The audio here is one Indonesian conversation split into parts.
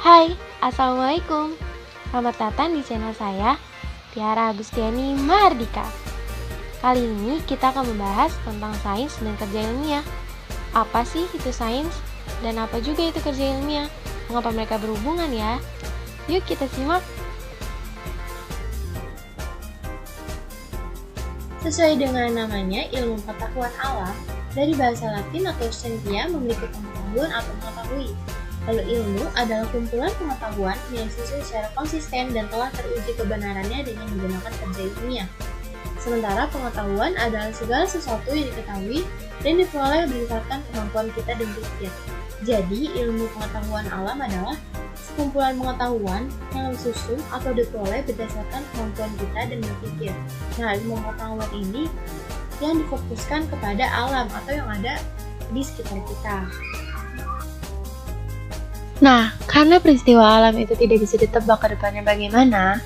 Hai, Assalamualaikum. Selamat datang di channel saya, Tiara Agustiani Mahardika. Kali ini kita akan membahas tentang sains dan kerja ilmiah. Apa sih itu sains? Dan apa juga itu kerja ilmiah? Mengapa mereka berhubungan ya? Yuk kita simak. Sesuai dengan namanya, ilmu pengetahuan alam dari bahasa Latin atau scientia memiliki pengetahuan atau mengetahui. Lalu ilmu adalah kumpulan pengetahuan yang disusun secara konsisten dan telah teruji kebenarannya dengan menggunakan kerja ilmiah. Sementara pengetahuan adalah segala sesuatu yang diketahui dan diperoleh berdasarkan kemampuan kita dan berpikir. Jadi, ilmu pengetahuan alam adalah sekumpulan pengetahuan yang disusun atau diperoleh berdasarkan kemampuan kita dan berpikir. Nah, ilmu pengetahuan ini yang difokuskan kepada alam atau yang ada di sekitar kita. Nah, karena peristiwa alam itu tidak bisa ditebak ke depannya bagaimana,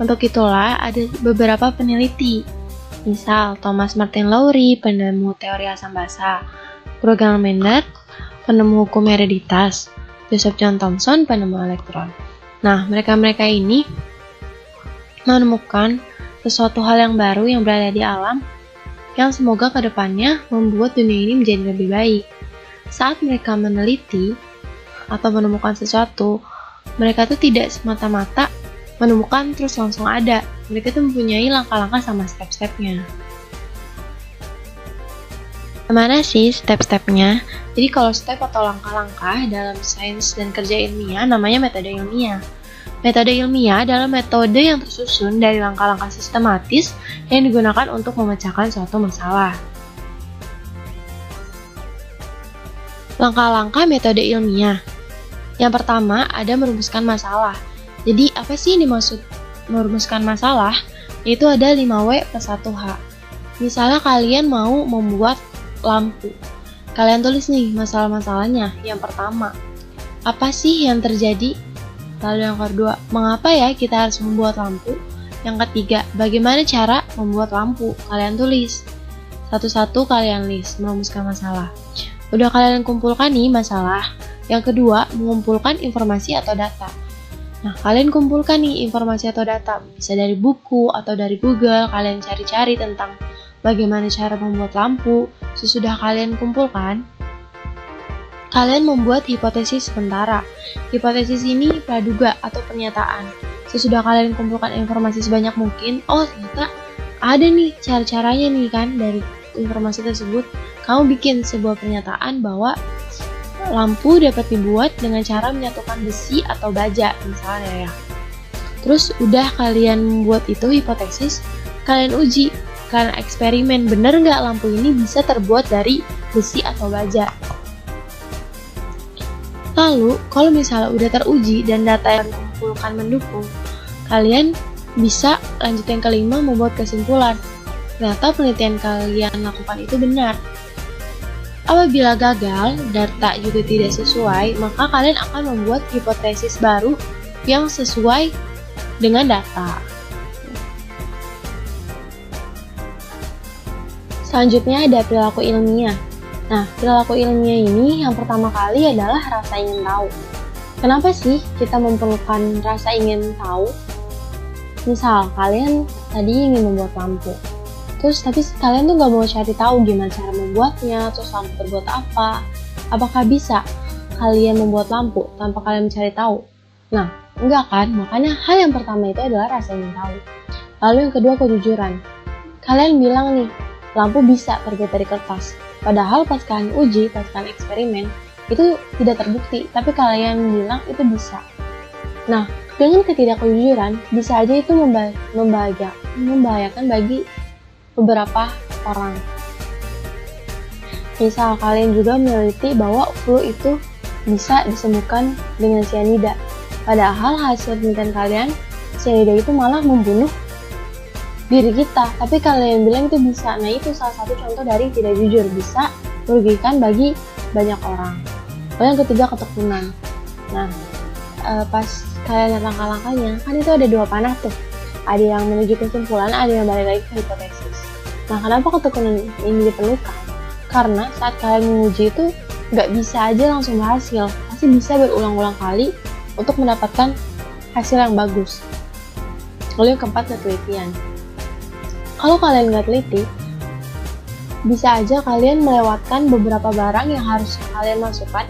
untuk itulah ada beberapa peneliti. Misal, Thomas Martin Lowry, penemu teori asam basa, Rutger Mender, penemu hukum hereditas, Joseph John Thomson, penemu elektron. Nah, mereka-mereka ini menemukan sesuatu hal yang baru yang berada di alam yang semoga ke depannya membuat dunia ini menjadi lebih baik. Saat mereka meneliti atau menemukan sesuatu, mereka tuh tidak semata-mata menemukan terus langsung ada. Mereka tuh mempunyai langkah-langkah sama step-stepnya. Gimana sih step-stepnya? Jadi kalau step atau langkah-langkah dalam sains dan kerja ilmiah namanya metode ilmiah. Metode ilmiah adalah metode yang tersusun dari langkah-langkah sistematis yang digunakan untuk memecahkan suatu masalah. Langkah-langkah metode ilmiah. Yang pertama ada merumuskan masalah. Jadi apa sih yang dimaksud merumuskan masalah? Yaitu ada 5W plus 1H. Misalnya kalian mau membuat lampu. Kalian tulis nih masalah-masalahnya. Yang pertama, apa sih yang terjadi? Lalu yang kedua, mengapa ya kita harus membuat lampu? Yang ketiga, bagaimana cara membuat lampu? Kalian tulis. Satu-satu kalian list, merumuskan masalah. Udah kalian kumpulkan nih masalah. Yang kedua, mengumpulkan informasi atau data. Nah, kalian kumpulkan nih informasi atau data. Bisa dari buku atau dari Google, kalian cari-cari tentang bagaimana cara membuat lampu. Sesudah kalian kumpulkan, kalian membuat hipotesis sementara. Hipotesis ini praduga atau pernyataan. Sesudah kalian kumpulkan informasi sebanyak mungkin, oh ternyata ada nih cara-caranya nih kan dari informasi tersebut. Kamu bikin sebuah pernyataan bahwa lampu dapat dibuat dengan cara menyatukan besi atau baja misalnya ya. Terus udah kalian membuat itu hipotesis, kalian uji, kalian eksperimen bener nggak lampu ini bisa terbuat dari besi atau baja. Lalu kalau misalnya udah teruji dan data yang dikumpulkan mendukung, kalian bisa lanjut yang kelima membuat kesimpulan. Ternyata penelitian kalian lakukan itu benar. Apabila gagal, data juga tidak sesuai, maka kalian akan membuat hipotesis baru yang sesuai dengan data. Selanjutnya ada perilaku ilmiah. Nah, perilaku ilmiah ini yang pertama kali adalah rasa ingin tahu. Kenapa sih kita memerlukan rasa ingin tahu? Misal, kalian tadi ingin membuat lampu. Terus tapi kalian tuh gak mau cari tahu gimana cara membuatnya, terus lampu terbuat apa. Apakah bisa kalian membuat lampu tanpa kalian mencari tahu? Nah, enggak kan? Makanya hal yang pertama itu adalah rasa ingin tahu. Lalu yang kedua kejujuran. Kalian bilang nih, lampu bisa terbuat dari kertas. Padahal pas kalian uji, pas kalian eksperimen, itu tidak terbukti, tapi kalian bilang itu bisa. Nah, dengan ketidakjujuran, bisa aja itu membahayakan bagi beberapa orang. Misal kalian juga meneliti bahwa flu itu bisa disembuhkan dengan cyanida. Padahal hasil penelitian kalian, cyanida itu malah membunuh diri kita. Tapi kalian bilang itu bisa. Nah, itu salah satu contoh dari tidak jujur, bisa merugikan bagi banyak orang. Lalu yang ketiga ketekunan. Nah, pas kalian lihat langkah-langkahnya, kan itu ada dua panah tuh. Ada yang menuju kesimpulan, ada yang balik lagi ke hipotesis. Nah, kenapa ketekunan ini diperlukan? Karena saat kalian menguji itu nggak bisa aja langsung berhasil. Pasti bisa berulang-ulang kali untuk mendapatkan hasil yang bagus. Lalu yang keempat, penelitian. Kalau kalian nggak teliti, bisa aja kalian melewatkan beberapa barang yang harus kalian masukkan,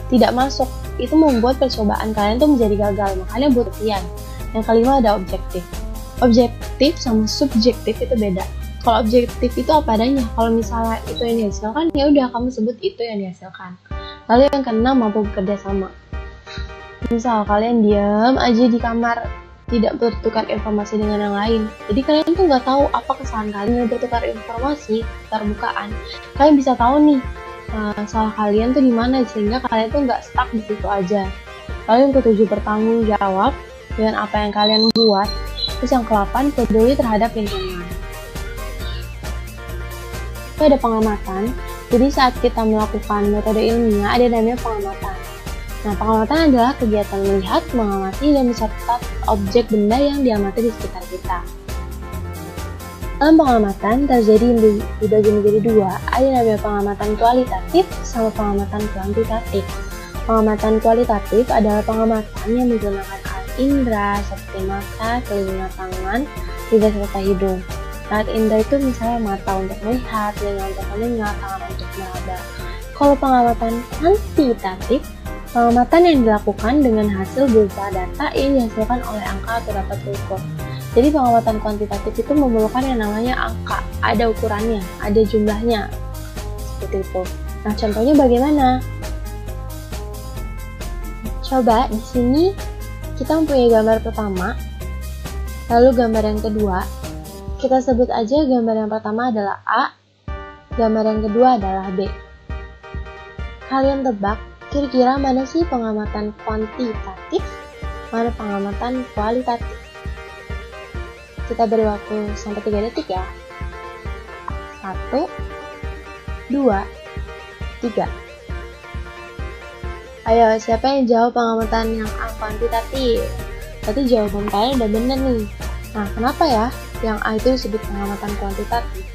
tidak masuk. Itu membuat percobaan kalian tuh menjadi gagal, makanya butuh penelitian. Yang kelima ada objektif. Objektif sama subjektif itu beda. Kalau objektif itu apa adanya, kalau misalnya itu yang dihasilkan, ya udah kamu sebut itu yang dihasilkan. Lalu yang keenam, mampu bekerja sama. Misal kalian diam aja di kamar, tidak bertukar informasi dengan yang lain. Jadi kalian tuh nggak tahu apa kesalahan kalian bertukar informasi, terbukaan. Kalian bisa tahu nih salah kalian tuh di mana, sehingga kalian tuh nggak stuck di situ aja. Lalu yang ketujuh, bertanggung jawab dengan apa yang kalian buat. Terus yang ke-8, peduli terhadap lingkungan. Itu ada pengamatan. Jadi saat kita melakukan metode ilmiah ada namanya pengamatan. Nah, pengamatan adalah kegiatan melihat, mengamati, dan mencatat objek benda yang diamati di sekitar kita. Dalam pengamatan terjadi dibagi menjadi dua, ada namanya pengamatan kualitatif sama pengamatan kuantitatif. Pengamatan kualitatif adalah pengamatan yang menggunakan alat indera seperti mata, telinga, tangan, lidah, serta hidung. Alat indera itu misalnya mata untuk melihat, telinga untuk mendengar, tangan untuk meraba. Kalau pengamatan kuantitatif, pengamatan yang dilakukan dengan hasil berupa data yang dihasilkan oleh angka atau dapat diukur. Jadi pengamatan kuantitatif itu memerlukan yang namanya angka, ada ukurannya, ada jumlahnya, seperti itu. Nah, contohnya bagaimana? Coba di sini kita mempunyai gambar pertama, lalu gambar yang kedua. Kita sebut aja gambar yang pertama adalah A, gambar yang kedua adalah B. Kalian tebak, kira-kira mana sih pengamatan kuantitatif, mana pengamatan kualitatif? Kita beri waktu sampai 3 detik ya. 1, 2, 3. Ayo, siapa yang jawab pengamatan yang A kuantitatif? Berarti jawaban kalian udah bener nih. Nah, kenapa ya yang A itu disebut pengamatan kuantitatif?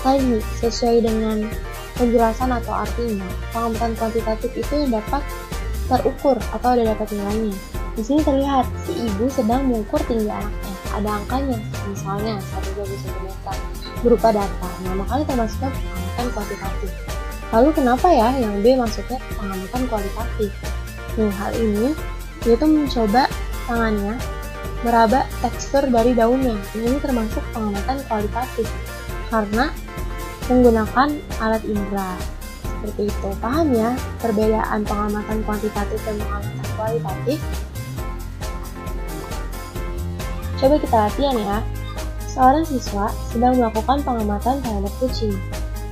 Tadi, sesuai dengan penjelasan atau artinya, pengamatan kuantitatif itu yang dapat terukur atau ada dapat nilainya. Di sini terlihat si ibu sedang mengukur tinggi anaknya. Ada angkanya, misalnya 120 cm berupa data. Nah, makanya termasuknya pengamatan kuantitatif. Lalu kenapa ya yang B masuknya pengamatan kualitatif? Nah, hal ini yaitu mencoba tangannya meraba tekstur dari daunnya. Ini termasuk pengamatan kualitatif karena menggunakan alat indera. Seperti itu. Paham ya perbedaan pengamatan kuantitatif dan pengamatan kualitatif? Coba kita latihan ya. Seorang siswa sedang melakukan pengamatan terhadap kucing.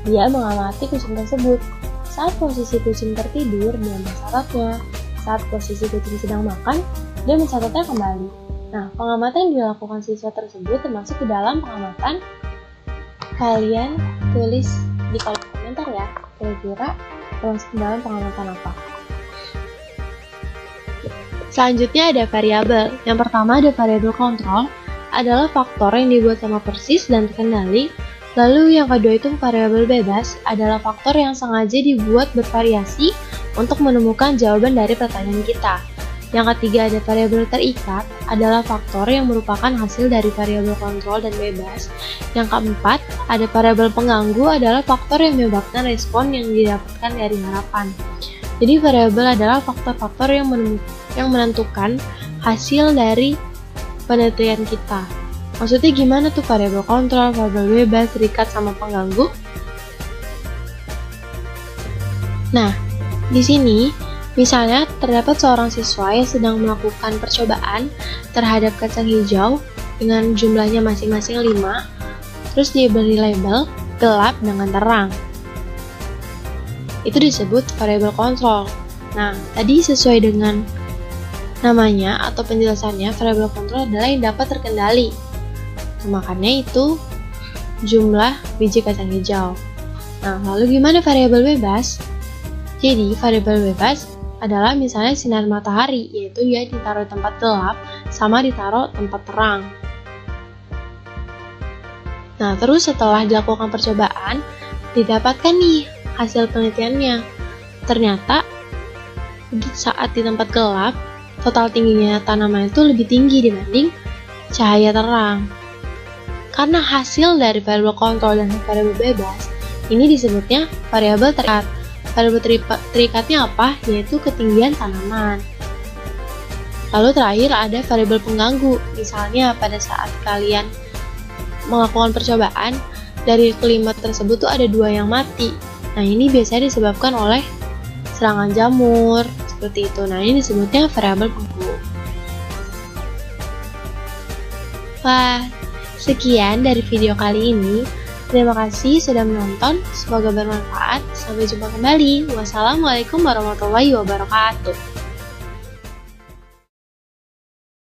Dia mengamati kucing tersebut. Saat posisi kucing tertidur, dia mencatatnya. Saat posisi kucing sedang makan, dia mencatatnya kembali. Nah, pengamatan yang dilakukan siswa tersebut termasuk di dalam pengamatan. Kalian tulis di kolom komentar ya, kira-kira termasuk di dalam pengamatan apa. Selanjutnya ada variabel. Yang pertama ada variabel kontrol, adalah faktor yang dibuat sama persis dan terkendali. Lalu yang kedua itu variabel bebas, adalah faktor yang sengaja dibuat bervariasi untuk menemukan jawaban dari pertanyaan kita. Yang ketiga ada variabel terikat, adalah faktor yang merupakan hasil dari variabel kontrol dan bebas. Yang keempat ada variabel pengganggu, adalah faktor yang menyebabkan respon yang didapatkan dari harapan. Jadi variabel adalah faktor-faktor yang menentukan hasil dari penelitian kita. Maksudnya gimana tuh variabel kontrol, variabel bebas, terikat, sama pengganggu? Nah, di sini misalnya terdapat seorang siswa yang sedang melakukan percobaan terhadap kacang hijau dengan jumlahnya masing-masing 5, terus diberi label gelap dengan terang. Itu disebut variabel kontrol. Nah, tadi sesuai dengan namanya atau penjelasannya, variabel kontrol adalah yang dapat terkendali. Nah, makanya itu jumlah biji kacang hijau. Nah, lalu gimana variabel bebas? Jadi, variabel bebas adalah misalnya sinar matahari, yaitu dia ditaruh di tempat gelap sama ditaruh tempat terang. Nah, terus setelah dilakukan percobaan, didapatkan nih hasil penelitiannya. Ternyata saat di tempat gelap, total tingginya tanaman itu lebih tinggi dibanding cahaya terang. Karena hasil dari variabel kontrol dan variabel bebas, ini disebutnya variabel terikat. Variabel terikatnya apa? Yaitu ketinggian tanaman. Lalu terakhir ada variabel pengganggu. Misalnya pada saat kalian melakukan percobaan, dari kelima tersebut tuh ada 2 yang mati. Nah, ini biasanya disebabkan oleh serangan jamur, seperti itu. Nah, ini disebutnya variabel pengganggu. Wah, sekian dari video kali ini. Terima kasih sudah menonton, semoga bermanfaat. Sampai jumpa kembali. Wassalamualaikum warahmatullahi wabarakatuh.